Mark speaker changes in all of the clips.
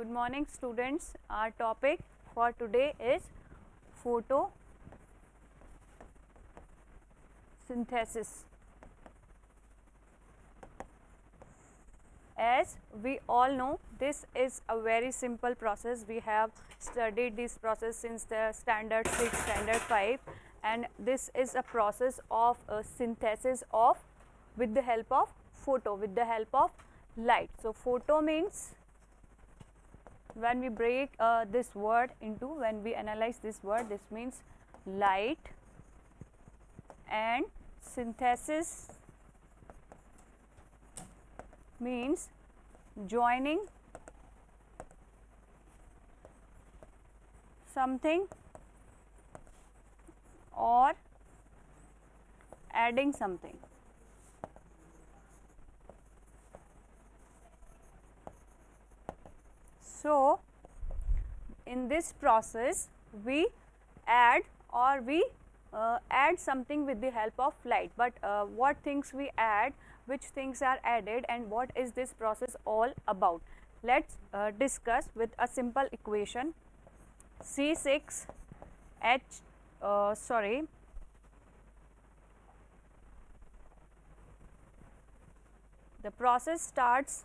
Speaker 1: Good morning, students. Our topic for today is photosynthesis. As we all know, this is a very simple process. We have studied this process since the standard 6, standard 5, and this is a process of synthesis of with the help of with the help of light. So photo means, when we break this word into, when we analyze this word, this means light, and synthesis means joining something or adding something. So in this process we add something with the help of light, but what things we add, which things are added, and what is this process all about? Let's discuss with a simple equation. The process starts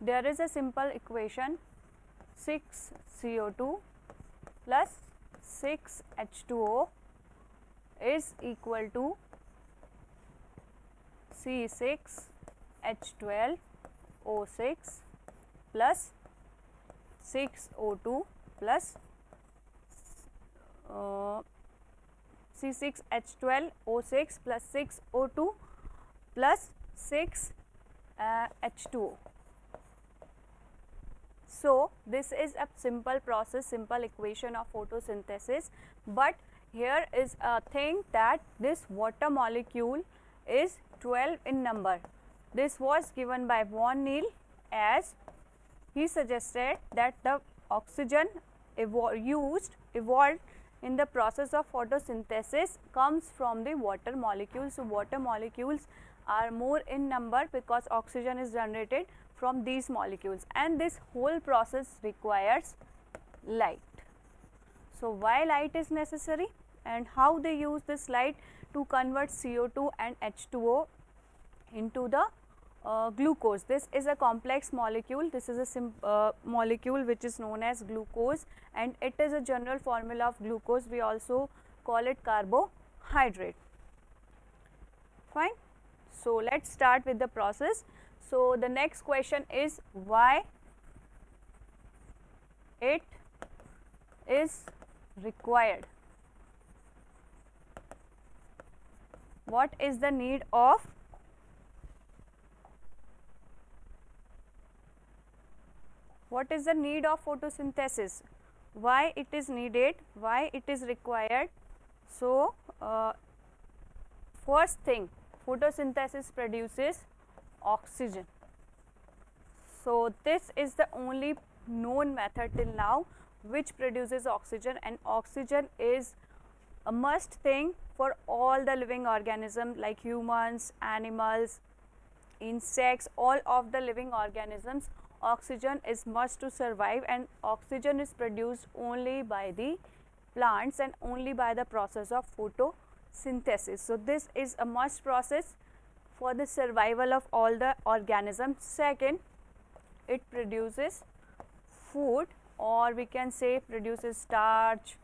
Speaker 1: there is a simple equation, 6 CO2 plus 6 H2O is equal to C6H12O6 plus 6O2 plus C6H12O6 plus 6O2 plus 6 H2O. So this is a simple process, simple equation of photosynthesis, but here is a thing that this water molecule is 12 in number. This was given by von Neil, as he suggested that the oxygen evolved in the process of photosynthesis comes from the water molecules. So water molecules are more in number because oxygen is generated from these molecules, and this whole process requires light. So why light is necessary, and how they use this light to convert CO2 and H2O into the glucose. This is a complex molecule. This is a molecule which is known as glucose, and it is a general formula of glucose. We also call it carbohydrate. Fine. So let's start with the process. So the next question is, why it is required? What is the need of photosynthesis? Why it is needed? Why it is required? So first thing, photosynthesis produces oxygen. So this is the only known method till now which produces oxygen, and oxygen is a must thing for all the living organisms like humans, animals, insects, all of the living organisms. Oxygen is must to survive, and oxygen is produced only by the plants and only by the process of photosynthesis. So this is a must process for the survival of all the organisms. Second, it produces food, or we can say produces starch,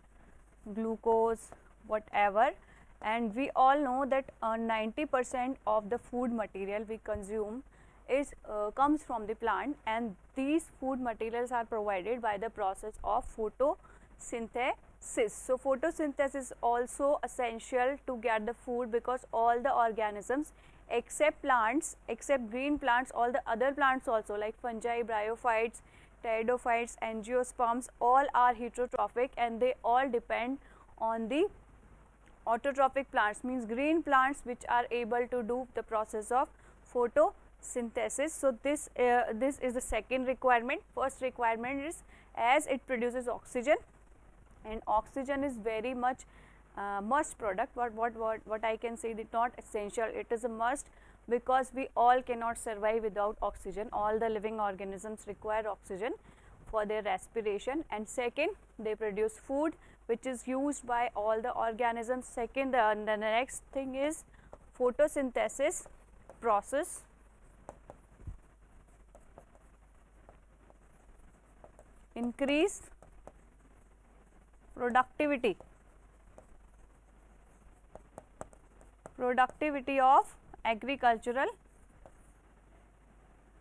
Speaker 1: glucose, whatever, and we all know that 90% of the food material we consume is comes from the plant, and these food materials are provided by the process of photosynthesis. So photosynthesis is also essential to get the food, because all the organisms except plants, except green plants, all the other plants also like fungi, bryophytes, pteridophytes, angiosperms, all are heterotrophic, and they all depend on the autotrophic plants, means green plants which are able to do the process of photosynthesis. So this is the second requirement. First requirement is, as it produces oxygen, and oxygen is very much must product, but what I can say, it not essential, it is a must, because we all cannot survive without oxygen. All the living organisms require oxygen for their respiration. And second, they produce food which is used by all the organisms. Second, the next thing is photosynthesis process. Increase productivity of agricultural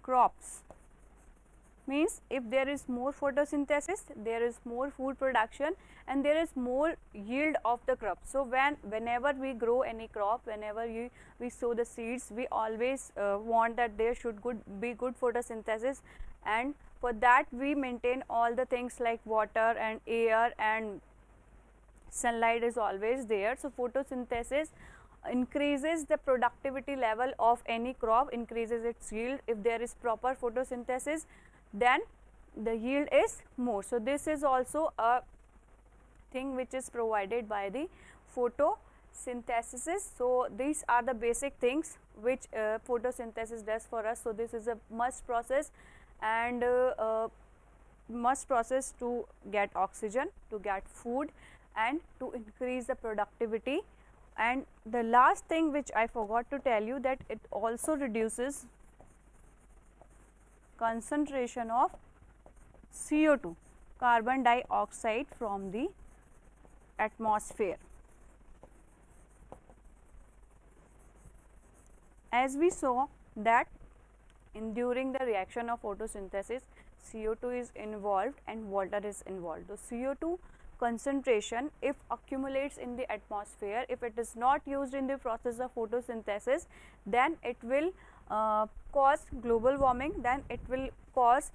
Speaker 1: crops. Means if there is more photosynthesis, there is more food production and there is more yield of the crop. So whenever we grow any crop, whenever we sow the seeds, we always want that there should be good photosynthesis, and for that we maintain all the things like water and air and sunlight is always there. So photosynthesis increases the productivity level of any crop, increases its yield. If there is proper photosynthesis, then the yield is more. So this is also a thing which is provided by the photosynthesis. So these are the basic things which photosynthesis does for us. So this is a must process, and must process to get oxygen, to get food, and to increase the productivity. And the last thing which I forgot to tell you, that it also reduces concentration of CO2, carbon dioxide, from the atmosphere. As we saw that during the reaction of photosynthesis, CO2 is involved and water is involved. The CO2 concentration, if accumulates in the atmosphere, if it is not used in the process of photosynthesis, then it will cause global warming, then it will cause,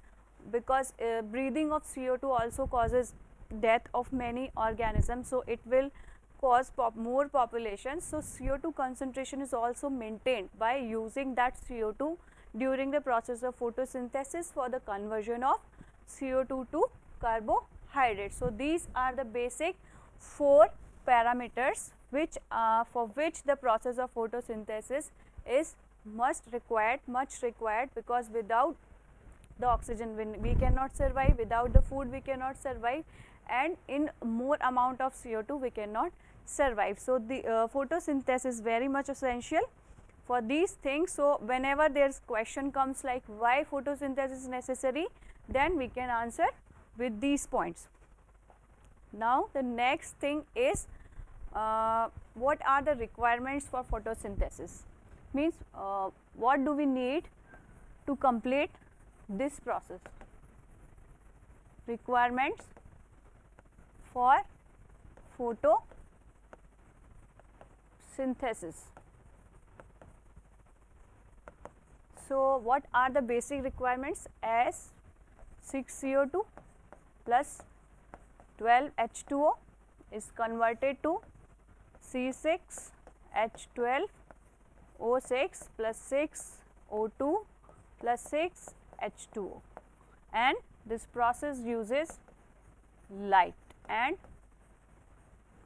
Speaker 1: because breathing of CO2 also causes death of many organisms, so it will cause more population. So CO2 concentration is also maintained by using that CO2 during the process of photosynthesis for the conversion of CO2 to carbohydrates. So these are the basic 4 parameters which for which the process of photosynthesis is much required, because without the oxygen we cannot survive, without the food we cannot survive, and in more amount of CO2 we cannot survive. So the photosynthesis is very much essential for these things. So whenever there's question comes like why photosynthesis is necessary, then we can answer with these points. Now the next thing is what are the requirements for photosynthesis, means what do we need to complete this process. Requirements for photosynthesis. So what are the basic requirements? As 6 CO2 plus 12 H2O is converted to C6H12O6 plus 6 O2 plus 6 H2O, and this process uses light and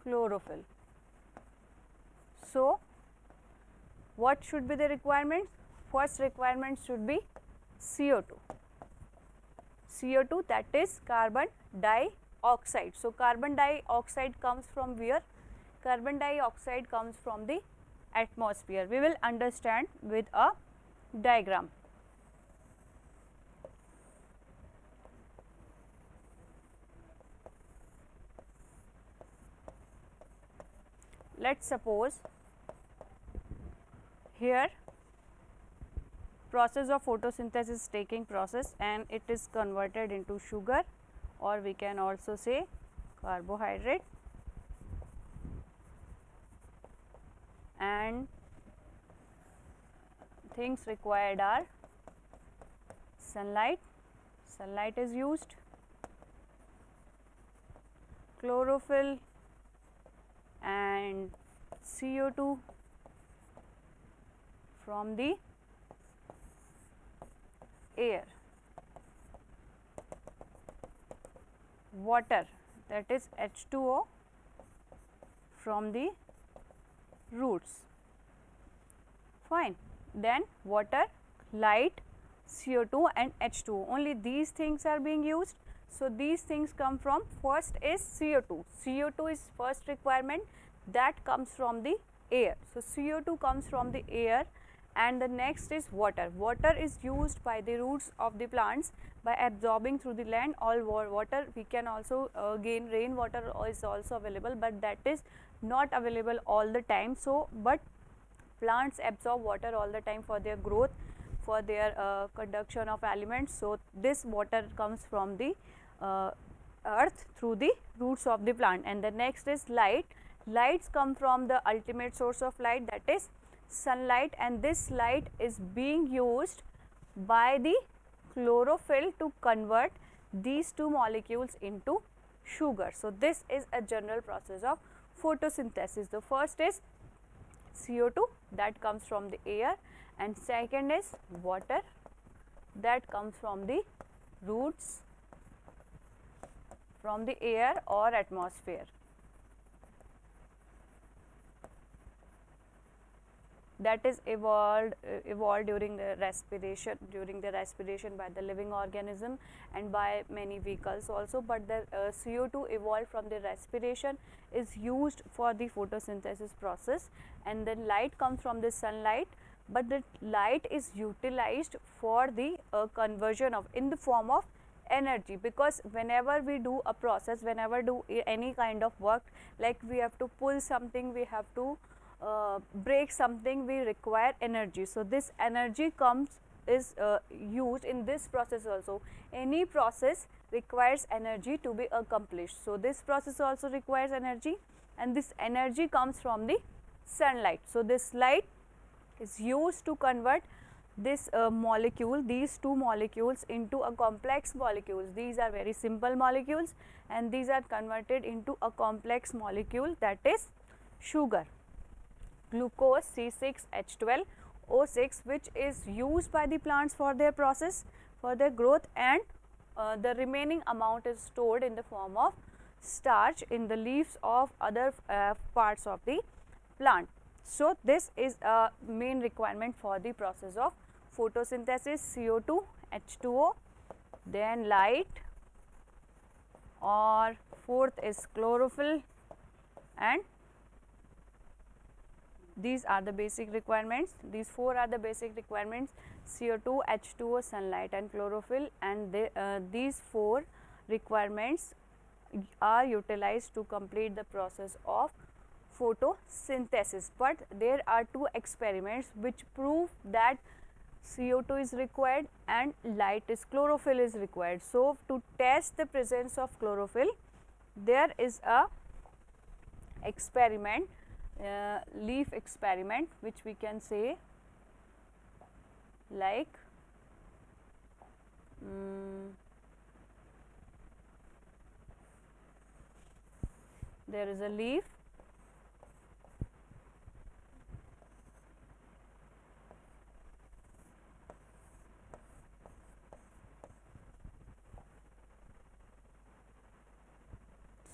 Speaker 1: chlorophyll. So what should be the requirements? First requirement should be CO2. CO2, that is carbon dioxide. So carbon dioxide comes from where? Carbon dioxide comes from the atmosphere. We will understand with a diagram. Let's suppose here process of photosynthesis is taking process and it is converted into sugar, or we can also say carbohydrate, and things required are sunlight is used, chlorophyll and CO2 from the air, water that is H2O from the roots. Fine. Then water, light, CO2 and H2O. Only these things are being used. So these things come from, first is CO2. CO2 is first requirement, that comes from the air. So CO2 comes from the air, and the next is water. Water is used by the roots of the plants by absorbing through the land. All water we can also gain. Rainwater is also available, but that is not available all the time. So but plants absorb water all the time for their growth, for their conduction of elements. So this water comes from the earth through the roots of the plant. And the next is light. Lights come from the ultimate source of light, that is sunlight, and this light is being used by the chlorophyll to convert these two molecules into sugar. So this is a general process of photosynthesis. The first is CO2, that comes from the air, and second is water, that comes from the roots, from the air or atmosphere. That is evolved during the respiration by the living organism and by many vehicles also. But the CO2 evolved from the respiration is used for the photosynthesis process, and then light comes from the sunlight, but the light is utilized for the conversion of in the form of energy, because whenever we do a process, whenever do any kind of work, like we have to pull something, we have to break something, we require energy. So this energy is used in this process also. Any process requires energy to be accomplished. So this process also requires energy, and this energy comes from the sunlight. So this light is used to convert this molecule, these two molecules, into a complex molecules. These are very simple molecules, and these are converted into a complex molecule, that is sugar, glucose C6H12O6, which is used by the plants for their process, for their growth, and the remaining amount is stored in the form of starch in the leaves of other parts of the plant. So this is a main requirement for the process of photosynthesis: CO2, H2O, then light, or fourth is chlorophyll, and these are the basic requirements. These four are the basic requirements: CO2, H2O, sunlight and chlorophyll, and these four requirements are utilized to complete the process of photosynthesis. But there are two experiments which prove that CO2 is required and chlorophyll is required. So to test the presence of chlorophyll, there is a experiment, leaf experiment, which we can say like there is a leaf,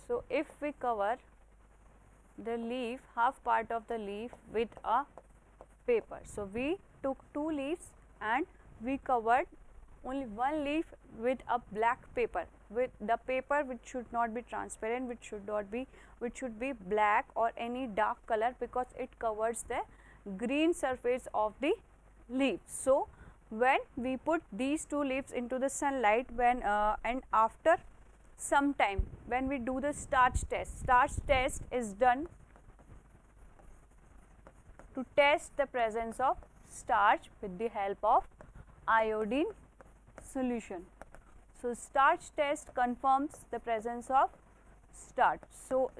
Speaker 1: so if we cover the leaf, half part of the leaf, with a paper. So we took two leaves and we covered only one leaf with a black paper, with the paper which should not be transparent, which should be black or any dark color, because it covers the green surface of the leaf. So when we put these two leaves into the sunlight, and after some time, when we do the starch test is done to test the presence of starch with the help of iodine solution. So starch test confirms the presence of starch. So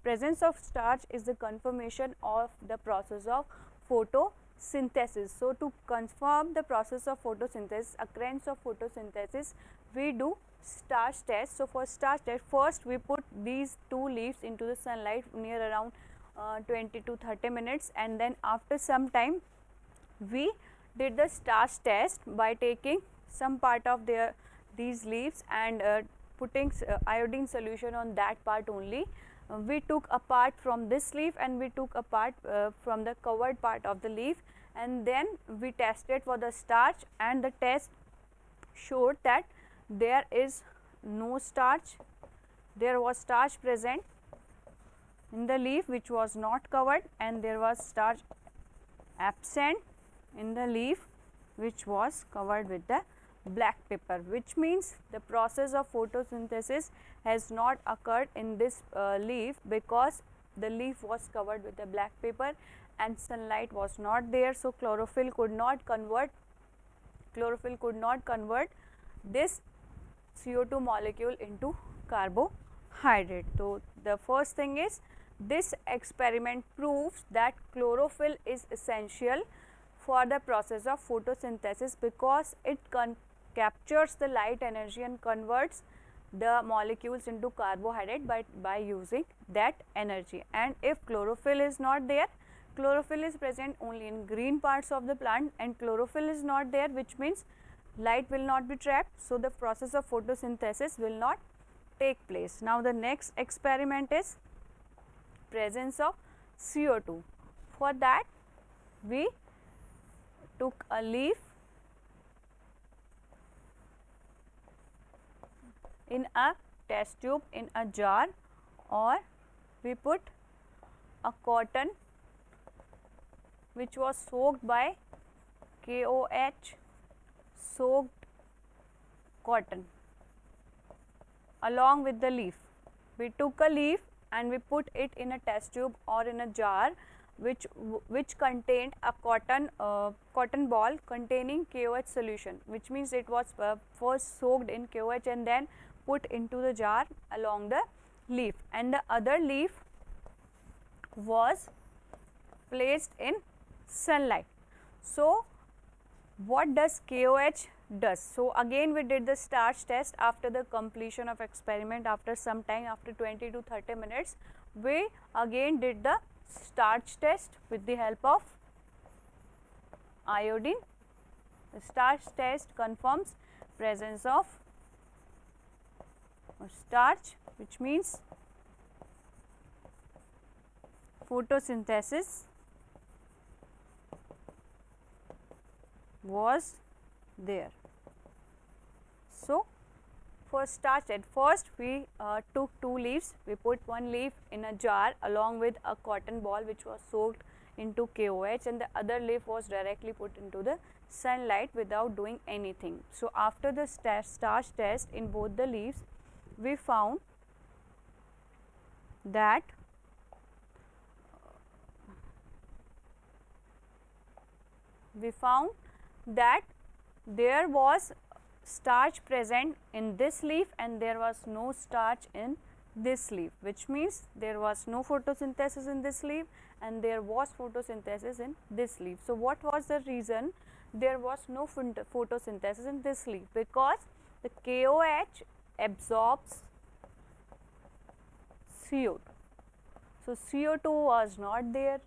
Speaker 1: presence of starch is the confirmation of the process of photosynthesis. So to confirm the process of photosynthesis, occurrence of photosynthesis, we do starch test. So for starch test, first we put these two leaves into the sunlight near around 20 to 30 minutes, and then after some time we did the starch test by taking some part of these leaves and putting iodine solution on that part only. We took a part from this leaf and we took a part from the covered part of the leaf, and then we tested for the starch, and the test showed that there is no starch. There was starch present in the leaf which was not covered, and there was starch absent in the leaf which was covered with the black paper, which means the process of photosynthesis has not occurred in this leaf, because the leaf was covered with the black paper and sunlight was not there. So chlorophyll could not convert this CO2 molecule into carbohydrate. So the first thing is, this experiment proves that chlorophyll is essential for the process of photosynthesis, because it captures the light energy and converts the molecules into carbohydrate by using that energy. And if chlorophyll is not there, chlorophyll is present only in green parts of the plant, and chlorophyll is not there, which means light will not be trapped, so the process of photosynthesis will not take place. Now the next experiment is presence of CO2. For that, we took a leaf in a test tube in a jar, or we put a cotton which was soaked by KOH, soaked cotton along with the leaf. We took a leaf and we put it in a test tube or in a jar which contained a cotton ball containing KOH solution, which means it was first soaked in KOH and then put into the jar along the leaf, and the other leaf was placed in sunlight. So what does KOH does? So again we did the starch test after the completion of experiment. After some time, after 20 to 30 minutes, we again did the starch test with the help of iodine. The starch test confirms presence of starch, which means photosynthesis was there. So for starch, at first we took two leaves. We put one leaf in a jar along with a cotton ball which was soaked into KOH, and the other leaf was directly put into the sunlight without doing anything. So after the starch test in both the leaves, we found that there was starch present in this leaf and there was no starch in this leaf, which means there was no photosynthesis in this leaf and there was photosynthesis in this leaf. So what was the reason there was no photosynthesis in this leaf? Because the KOH absorbs CO2. So CO2 was not there,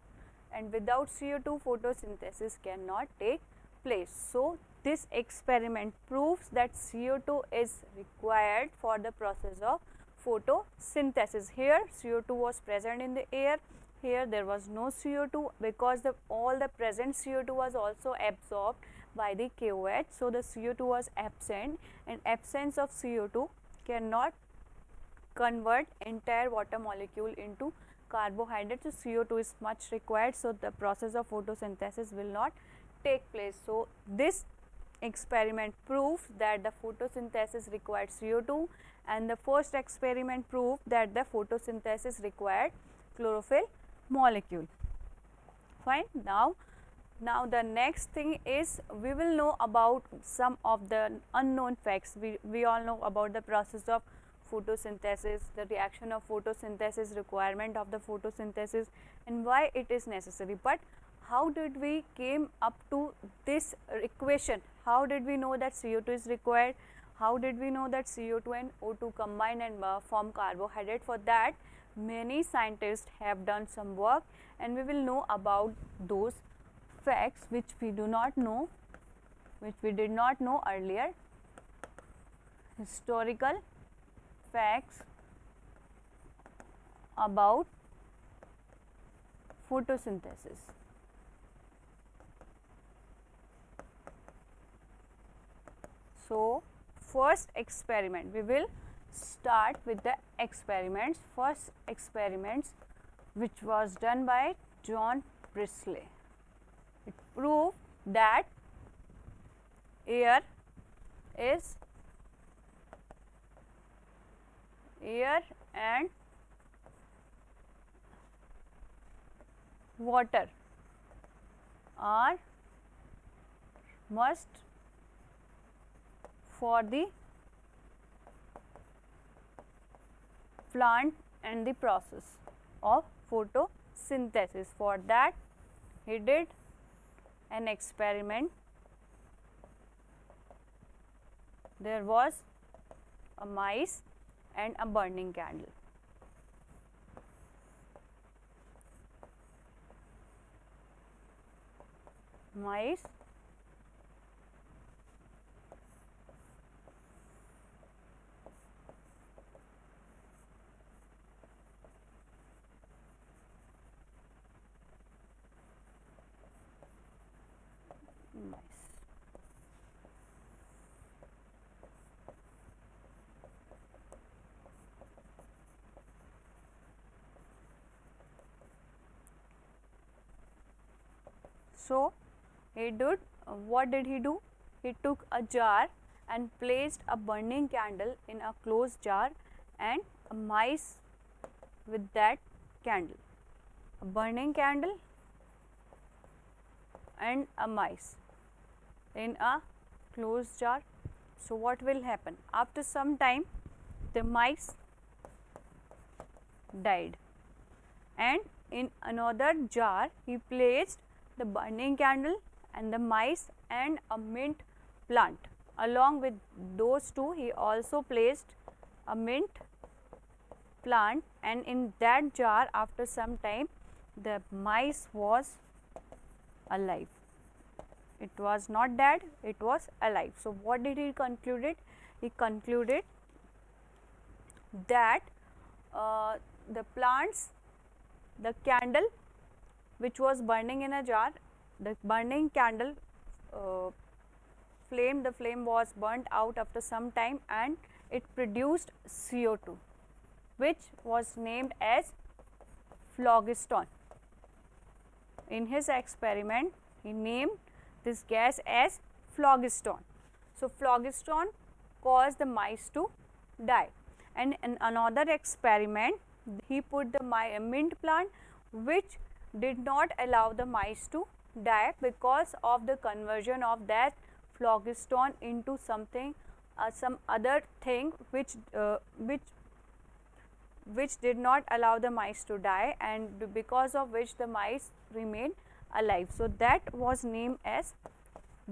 Speaker 1: and without CO2 photosynthesis cannot take place. So this experiment proves that CO2 is required for the process of photosynthesis. Here CO2 was present in the air, here there was no CO2 because all the present CO2 was also absorbed by the KOH. So the CO2 was absent, and absence of CO2 cannot convert entire water molecule into carbohydrate. So CO2 is much required, so the process of photosynthesis will not take place. So this experiment proves that the photosynthesis required CO2, and the first experiment proved that the photosynthesis required chlorophyll molecule. Fine. Now the next thing is, we will know about some of the unknown facts. We all know about the process of photosynthesis, the reaction of photosynthesis, requirement of the photosynthesis, and why it is necessary. But how did we came up to this equation? How did we know that CO2 is required? How did we know that CO2 and O2 combine and form carbohydrate? For that, many scientists have done some work, and we will know about those facts which we do not know, which we did not know earlier. Historical facts about photosynthesis. So, first experiment, we will start with the experiments. First experiments which was done by John Priestley. It proved that air and water are must for the plant and the process of photosynthesis. For that he did an experiment. There was a mice and a burning candle. Mice So, what did he do? He took a jar and placed a burning candle in a closed jar and a mice with that candle. A burning candle and a mice in a closed jar. So, what will happen? After some time, the mice died, and in another jar he placed the burning candle and the mice and a mint plant. Along with those two, he also placed a mint plant, and in that jar after some time the mice was alive. It was not dead, it was alive. So, what did he concluded? He concluded that the plants, the candle which was burning in a jar, the burning candle the flame was burnt out after some time and it produced CO2, which was named as phlogiston. In his experiment, he named this gas as phlogiston. So, phlogiston caused the mice to die, and in another experiment he put the mint plant which did not allow the mice to die because of the conversion of that phlogiston into something some other thing which did not allow the mice to die, and because of which the mice remained alive. So, that was named as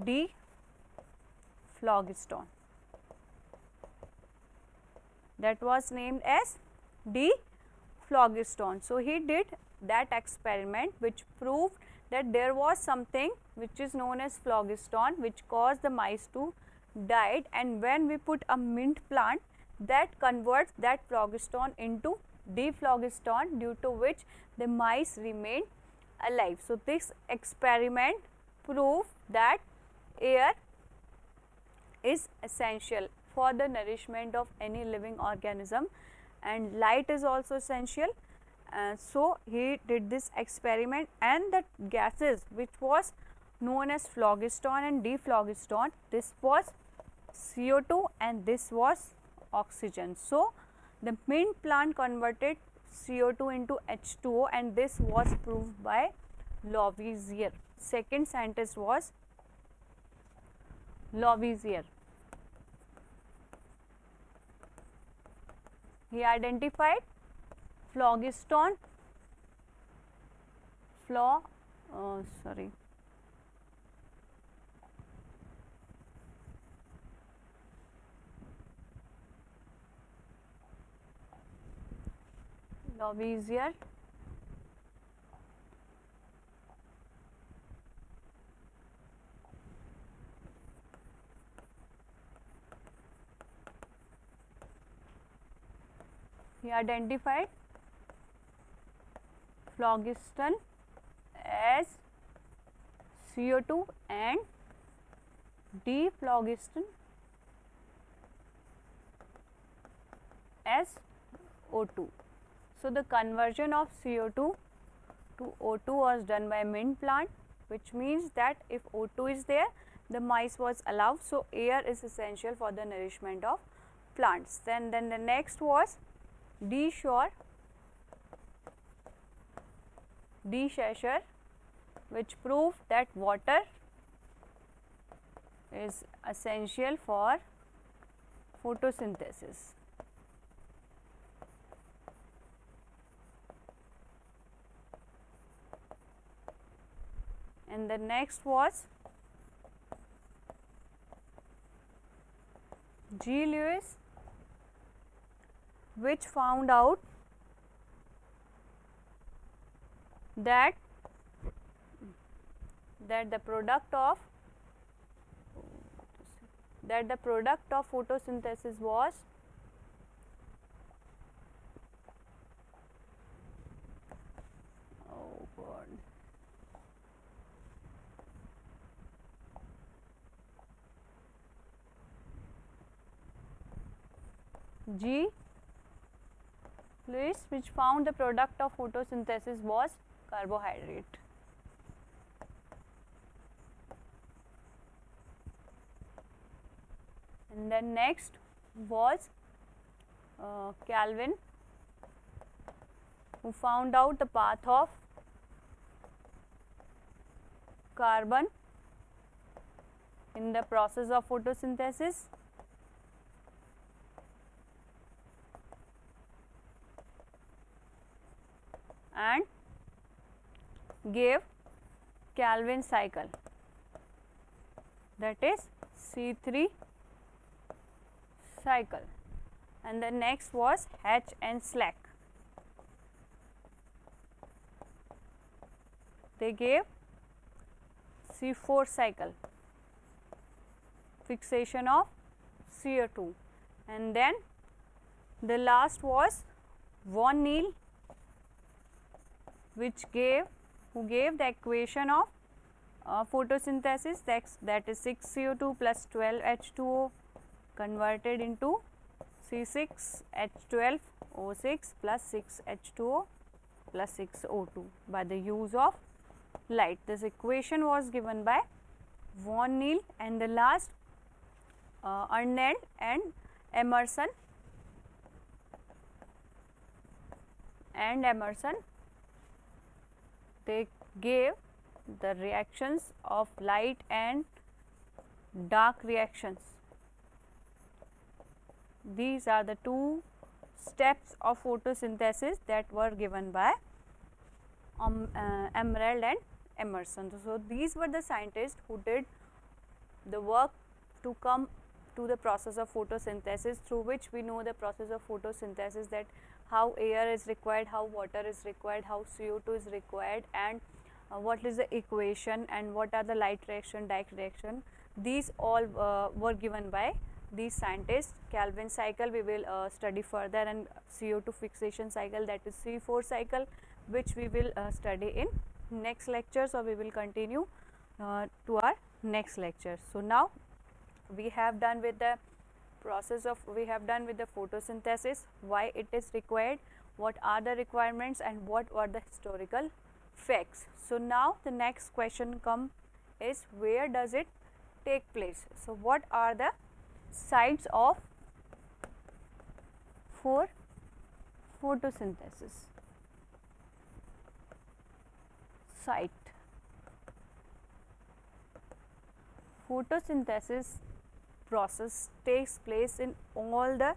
Speaker 1: D-phlogiston. That was named as D-phlogiston. So, he did that experiment which proved that there was something which is known as phlogiston which caused the mice to die, and when we put a mint plant, that converts that phlogiston into D-phlogiston, due to which the mice remain alive. So, this experiment proved that air is essential for the nourishment of any living organism, and light is also essential. So, he did this experiment, and the gases which was known as phlogiston and D-phlogiston, this was CO2 and this was oxygen. So, the mint plant converted CO2 into H2O, and this was proved by Lavoisier. Second scientist was Lavoisier. He identified phlogiston, Lavoisier He identified phlogiston as CO2 and diphlogiston as O2. So, the conversion of CO2 to O2 was done by mint plant, which means that if O2 is there, the mice was allowed. So, air is essential for the nourishment of plants. Then the next was de Schaefer, which proved that water is essential for photosynthesis. And the next was G. Lewis, which found out that the product of photosynthesis was G. Lewis, which found the product of photosynthesis was carbohydrate. And then next was Calvin, who found out the path of carbon in the process of photosynthesis. And gave Calvin cycle, that is C3 cycle. And the next was Hatch and Slack. They gave C4 cycle, fixation of CO2. And then the last was Von Neil, who gave the equation of photosynthesis, that is 6 CO2 plus 12 H2O converted into C6H12O6 plus 6 H2O plus 6 O2 by the use of light. This equation was given by Von Neil, and the last Arnold and Emerson they gave the reactions of light and dark reactions. These are the two steps of photosynthesis that were given by Emerald and Emerson. So, these were the scientists who did the work to come to the process of photosynthesis, through which we know the process of photosynthesis, that how air is required, how water is required, how CO2 is required, and what is the equation, and what are the light reaction, dark reaction. These all were given by these scientists. Calvin cycle we will study further, and CO2 fixation cycle, that is C4 cycle, which we will study in next lecture. So, we will continue to our next lecture. So, now we have done with the photosynthesis, why it is required, what are the requirements, and what were the historical facts. So, now the next question is, where does it take place? So, what are the sites of photosynthesis? Site. Photosynthesis process takes place in all the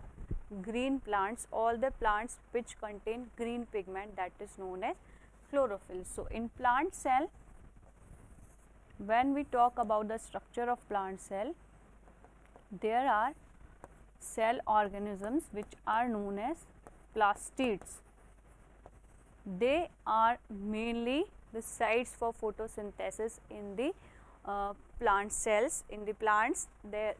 Speaker 1: green plants, all the plants which contain green pigment, that is known as chlorophyll. So, in plant cell, when we talk about the structure of plant cell, there are cell organisms which are known as plastids. They are mainly the sites for photosynthesis in the plant cells. In the plants, they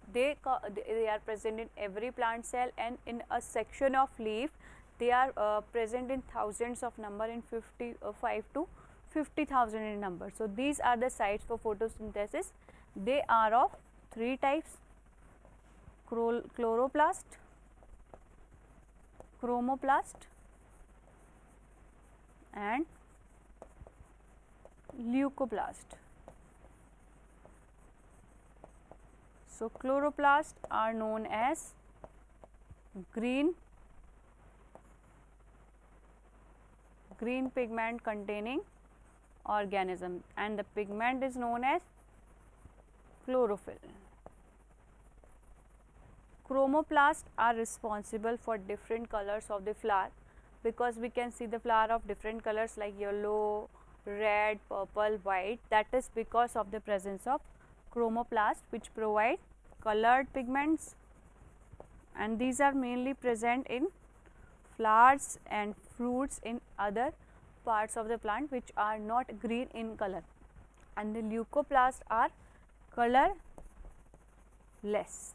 Speaker 1: are present in every plant cell, and in a section of leaf They are present in thousands of number, in 5 to 50,000 in number. So these are the sites for photosynthesis. They are of three types: chloroplast, chromoplast and leucoplast. So chloroplasts are known as green pigment containing organism, and the pigment is known as chlorophyll. Chromoplasts are responsible for different colors of the flower, because we can see the flower of different colors like yellow, red, purple, white. That is because of the presence of chromoplasts, which provide colored pigments, and these are mainly present in flowers and fruits in other parts of the plant which are not green in color. And the leucoplasts are colorless.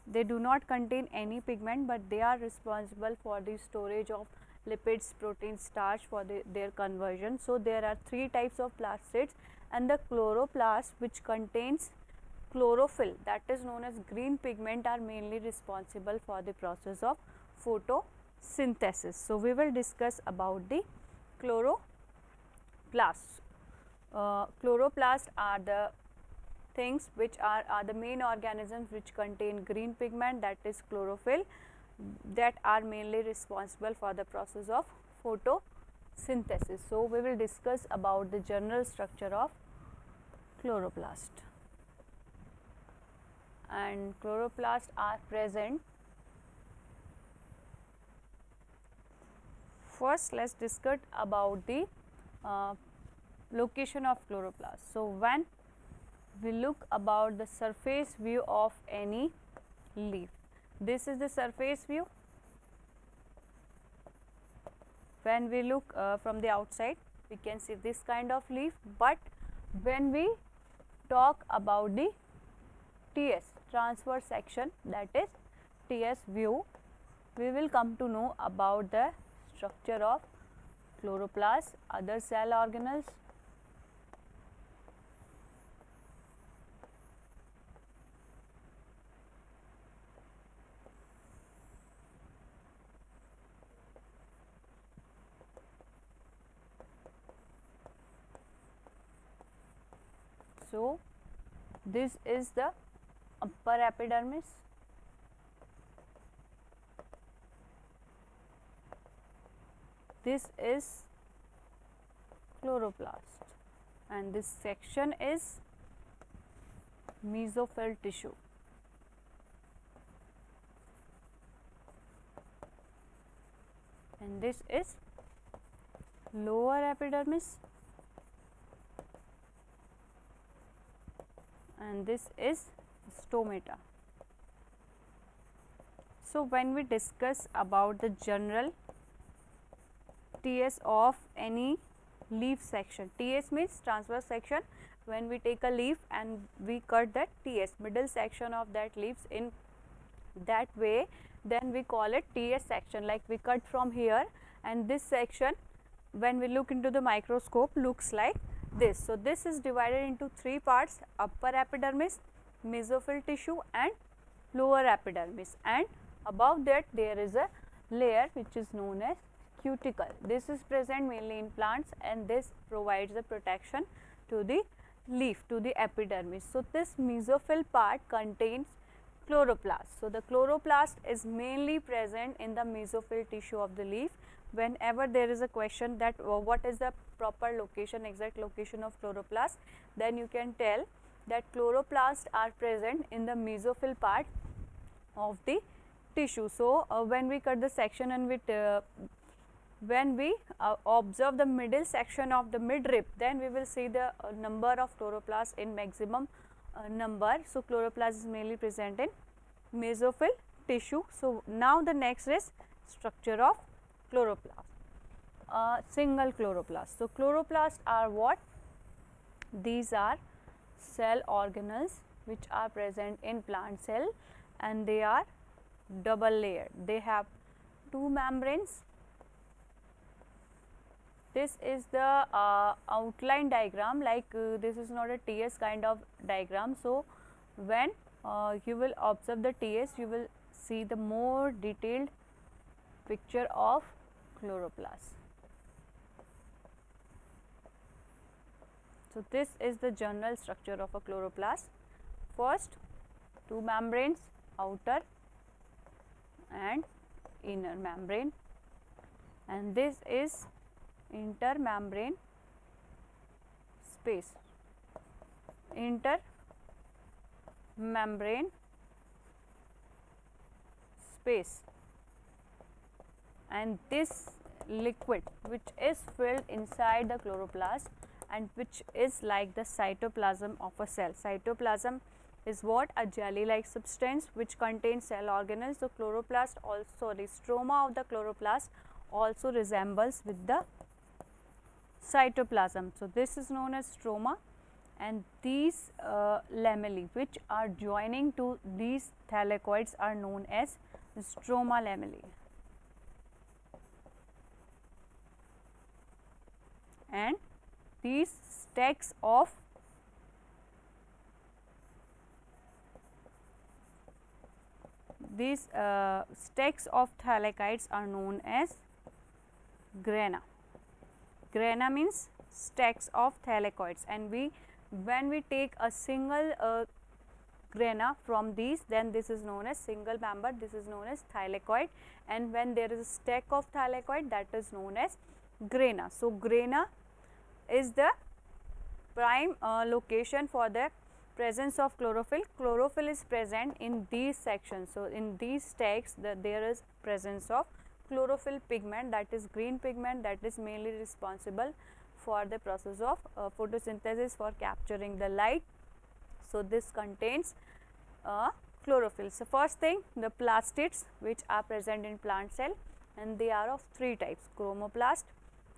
Speaker 1: They do not contain any pigment, but they are responsible for the storage of lipids, protein, starch for their conversion. So there are three types of plastids, and the chloroplast, which contains chlorophyll, that is known as green pigment, are mainly responsible for the process of photosynthesis. So we will discuss about the chloroplasts. Chloroplasts are the things which are the main organisms which contain green pigment, that is chlorophyll, that are mainly responsible for the process of photosynthesis. So we will discuss about the general structure of chloroplast. And chloroplasts are present. First, let's discuss about the location of chloroplast. So when we look about the surface view of any leaf, this is the surface view. When we look from the outside, we can see this kind of leaf, but when we talk about the TS, transverse section, that is TS view, we will come to know about the structure of chloroplasts, other cell organelles. So this is the upper epidermis, this is chloroplast, and this section is mesophyll tissue. And this is lower epidermis, and this is stomata. So when we discuss about the general TS of any leaf section, TS means transverse section. When we take a leaf and we cut that TS, middle section of that leaves in that way, then we call it TS section. Like we cut from here, and this section, when we look into the microscope, looks like this. So this is divided into three parts: upper epidermis, mesophyll tissue and lower epidermis, and above that there is a layer which is known as cuticle. This is present mainly in plants, and this provides the protection to the leaf, to the epidermis. So this mesophyll part contains chloroplast. So the chloroplast is mainly present in the mesophyll tissue of the leaf. Whenever there is a question that what is the proper location, exact location of chloroplast, then you can tell that chloroplasts are present in the mesophyll part of the tissue. So when we cut the section and when we observe the middle section of the midrib, then we will see the number of chloroplasts in maximum number. So chloroplast is mainly present in mesophyll tissue. So now the next is structure of chloroplast. Single chloroplast. So chloroplasts are what? These are cell organelles which are present in plant cell, and they are double layered. They have two membranes, this is the outline diagram, like this is not a TS kind of diagram. So when you will observe the TS, you will see the more detailed picture of chloroplast. So this is the general structure of a chloroplast. First, two membranes, outer and inner membrane, and this is intermembrane space. Intermembrane space, and this liquid which is filled inside the chloroplast and which is like the cytoplasm of a cell. Cytoplasm is what? A jelly-like substance which contains cell organelles. So chloroplast also, the stroma of the chloroplast also resembles with the cytoplasm. So this is known as stroma, and these lamellae which are joining to these thylakoids are known as stroma lamellae. And these stacks of thylakoids are known as grana. Grana means stacks of thylakoids, and when we take a single grana from these, then this is known as single member, this is known as thylakoid, and when there is a stack of thylakoid, that is known as grana. So grana is the prime location for the presence of chlorophyll. Chlorophyll is present in these sections. So in these stacks there is presence of chlorophyll pigment, that is green pigment, that is mainly responsible for the process of photosynthesis, for capturing the light. So this contains chlorophyll. So first thing, the plastids which are present in plant cell, and they are of three types: chromoplast,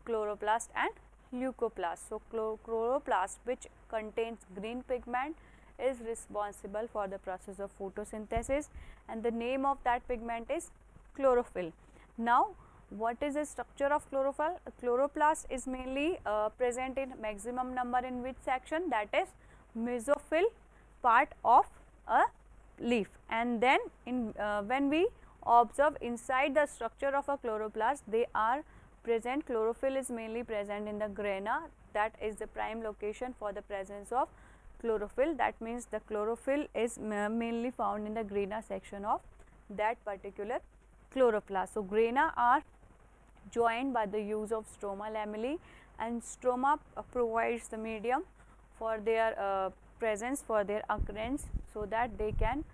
Speaker 1: chloroplast and leucoplast. So chloroplast, which contains green pigment, is responsible for the process of photosynthesis, and the name of that pigment is chlorophyll. Now what is the structure of chlorophyll? Chloroplast is mainly present in maximum number in which section? That is mesophyll part of a leaf. And then in when we observe inside the structure of a chloroplast, they are present. Chlorophyll is mainly present in the grana, that is the prime location for the presence of chlorophyll. That means the chlorophyll is mainly found in the grana section of that particular chloroplast. So grana are joined by the use of stroma lamellae, and stroma provides the medium for their presence, for their occurrence, so that they can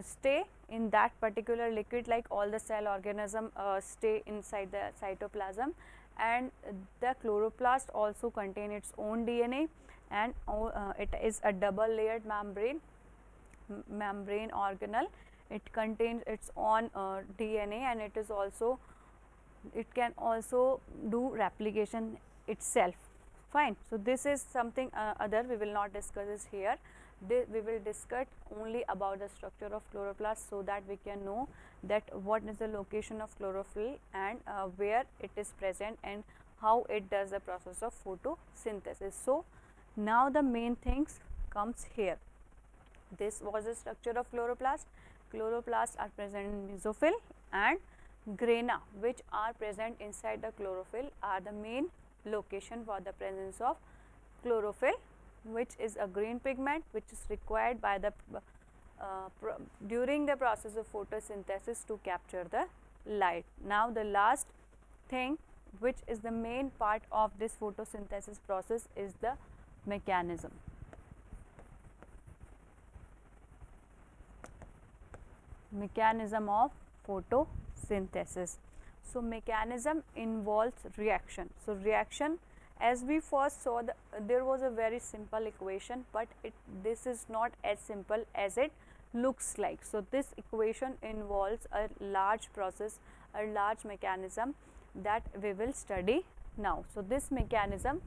Speaker 1: stay in that particular liquid, like all the cell organism stay inside the cytoplasm. And the chloroplast also contain its own DNA, and it is a double layered membrane organelle. It contains its own DNA, and it can also do replication itself. Fine. So this is something other, we will not discuss this here. We will discuss only about the structure of chloroplast, so that we can know that what is the location of chlorophyll, and where it is present, and how it does the process of photosynthesis. So now the main things comes here. This was the structure of chloroplast. Chloroplasts are present in mesophyll, and grana, which are present inside the chlorophyll, are the main location for the presence of chlorophyll, which is a green pigment which is required by the during the process of photosynthesis to capture the light. Now the last thing, which is the main part of this photosynthesis process, is the mechanism. Mechanism of photosynthesis. So mechanism involves reaction. So reaction, as we first saw, there was a very simple equation, but this is not as simple as it looks like. So this equation involves a large process, a large mechanism that we will study now. So this mechanism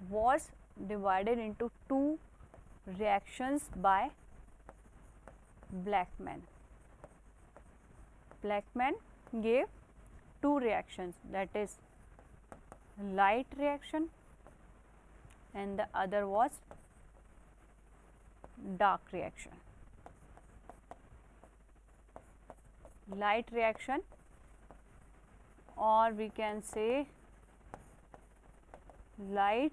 Speaker 1: was divided into two reactions by Blackman. Blackman gave two reactions, that is light reaction and the other was dark reaction. Light reaction, or we can say light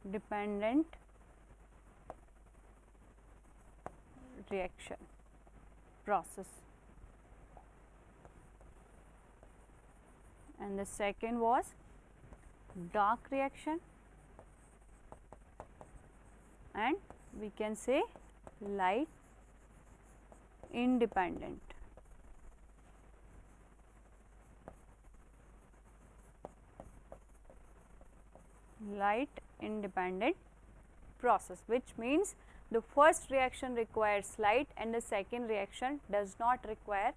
Speaker 1: dependent reaction process, and the second was dark reaction, and we can say light independent. Light independent process, which means the first reaction requires light and the second reaction does not require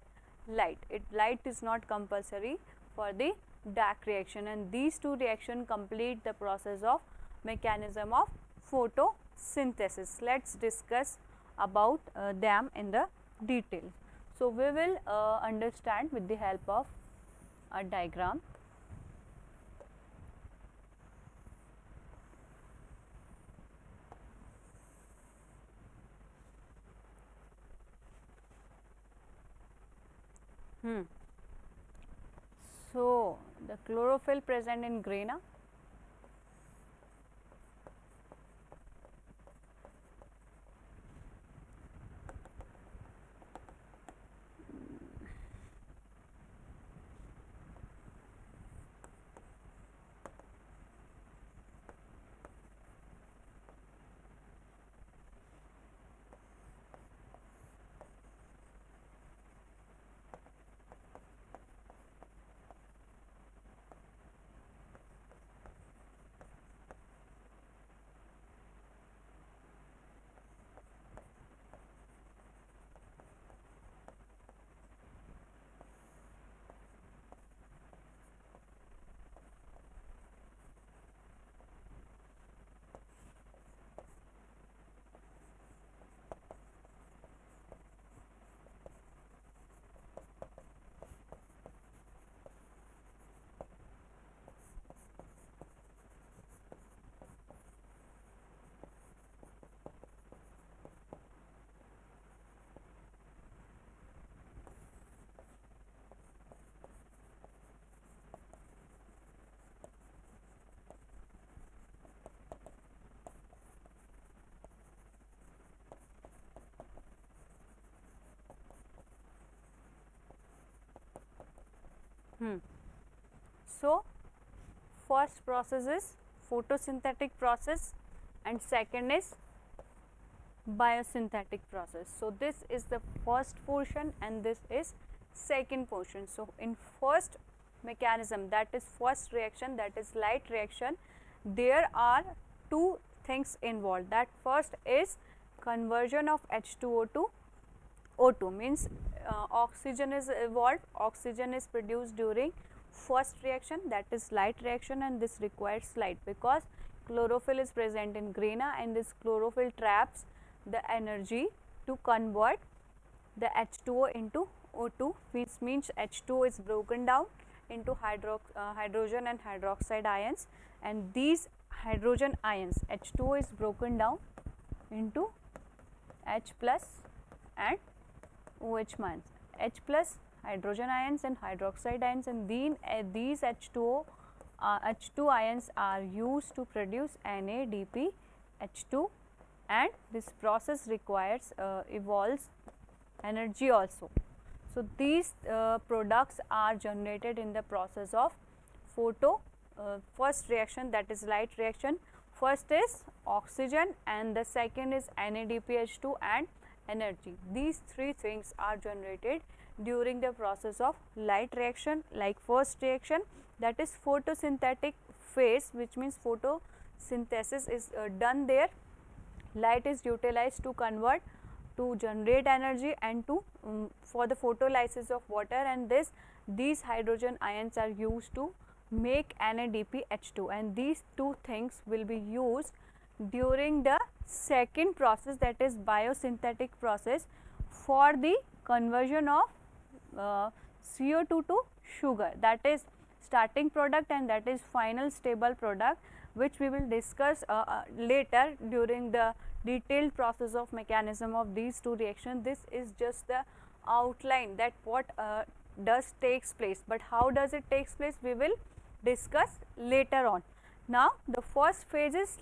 Speaker 1: light. Light is not compulsory for the dark reaction, and these two reactions complete the process of mechanism of photosynthesis. Let's discuss about them in the detail. So, we will understand with the help of a diagram. So, the chlorophyll present in grana, So, first process is photosynthetic process and second is biosynthetic process. So, this is the first portion and this is second portion. So, in first mechanism, that is first reaction, that is light reaction, there are two things involved. That first is conversion of H2O to O2, means oxygen is evolved, oxygen is produced during first reaction, that is light reaction, and this requires light because chlorophyll is present in grana and this chlorophyll traps the energy to convert the H2O into O2, which means H2O is broken down into hydrogen and hydroxide ions, and these hydrogen ions H2O is broken down into H plus and OH minus, H plus hydrogen ions and hydroxide ions, and then these H2 ions are used to produce NADPH2, and this process requires evolves energy also. So, these products are generated in the process of first reaction, that is light reaction. First is oxygen and the second is NADPH2 and energy. These three things are generated during the process of light reaction. Like first reaction, that is photosynthetic phase, which means photosynthesis is done there. Light is utilized to convert, to generate energy and to for the photolysis of water, and these hydrogen ions are used to make NADPH2, and these two things will be used during the second process, that is biosynthetic process, for the conversion of CO2 to sugar, that is starting product and that is final stable product, which we will discuss later during the detailed process of mechanism of these two reactions. This is just the outline that what does takes place, but how does it takes place we will discuss later on. Now the first phase is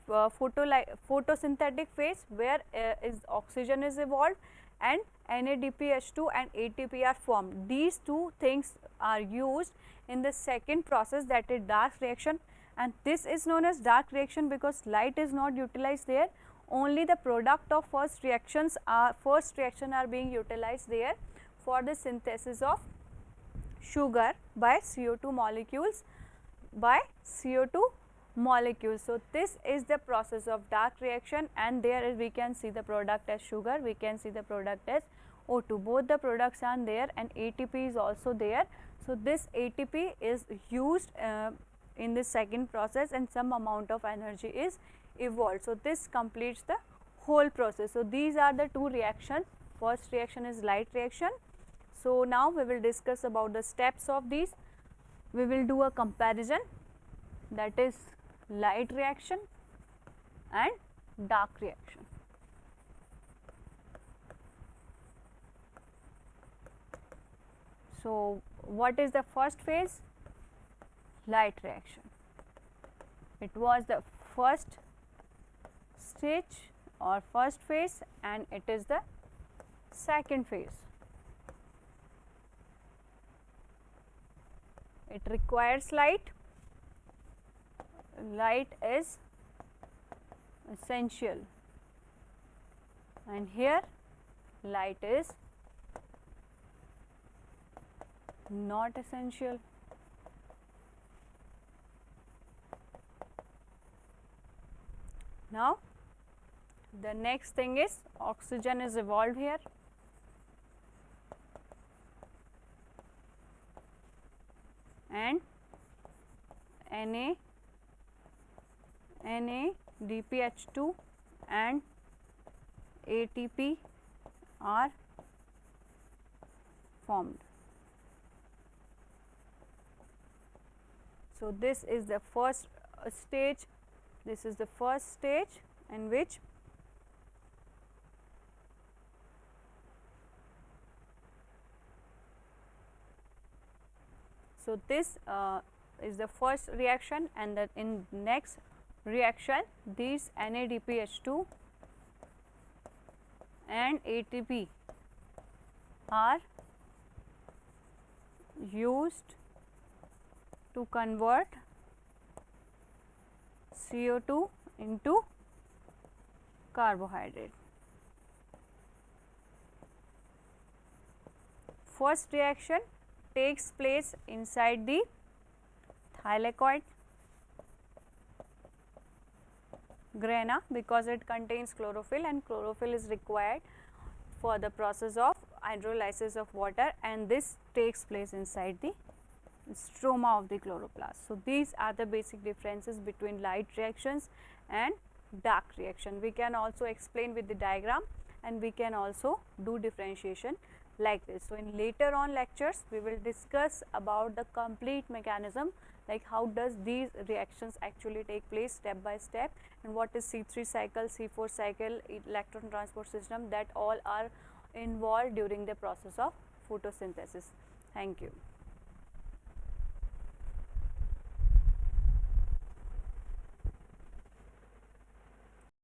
Speaker 1: photosynthetic phase, where is oxygen is evolved and NADPH2 and ATP are formed. These two things are used in the second process, that is dark reaction, and this is known as dark reaction because light is not utilized there. Only the product of first reaction are being utilized there for the synthesis of sugar by CO2 molecules So this is the process of dark reaction, and there we can see the product as sugar, we can see the product as O2. Both the products are there and ATP is also there. So this ATP is used in the second process and some amount of energy is evolved. So this completes the whole process. So these are the two reactions. First reaction is light reaction. So now we will discuss about the steps of these. We will do a comparison, that is light reaction and dark reaction. So what is the first phase? Light reaction. It was the first stage or first phase, and it is the second phase. It requires light. Light is essential, and here light is not essential. Now the next thing is oxygen is evolved here, and NADPH2 and ATP are formed. So this is the first stage. This is the first stage in which so this is the first reaction, and that in next reaction these NADPH2 and ATP are used to convert CO2 into carbohydrate. First reaction takes place inside the thylakoid grana because it contains chlorophyll, and chlorophyll is required for the process of hydrolysis of water, and this takes place inside the stroma of the chloroplast. So these are the basic differences between light reactions and dark reaction. We can also explain with the diagram, and we can also do differentiation like this. So in later on lectures we will discuss about the complete mechanism, like how does these reactions actually take place step by step, and what is C3 cycle, C4 cycle, electron transport system, that all are involved during the process of photosynthesis. Thank you.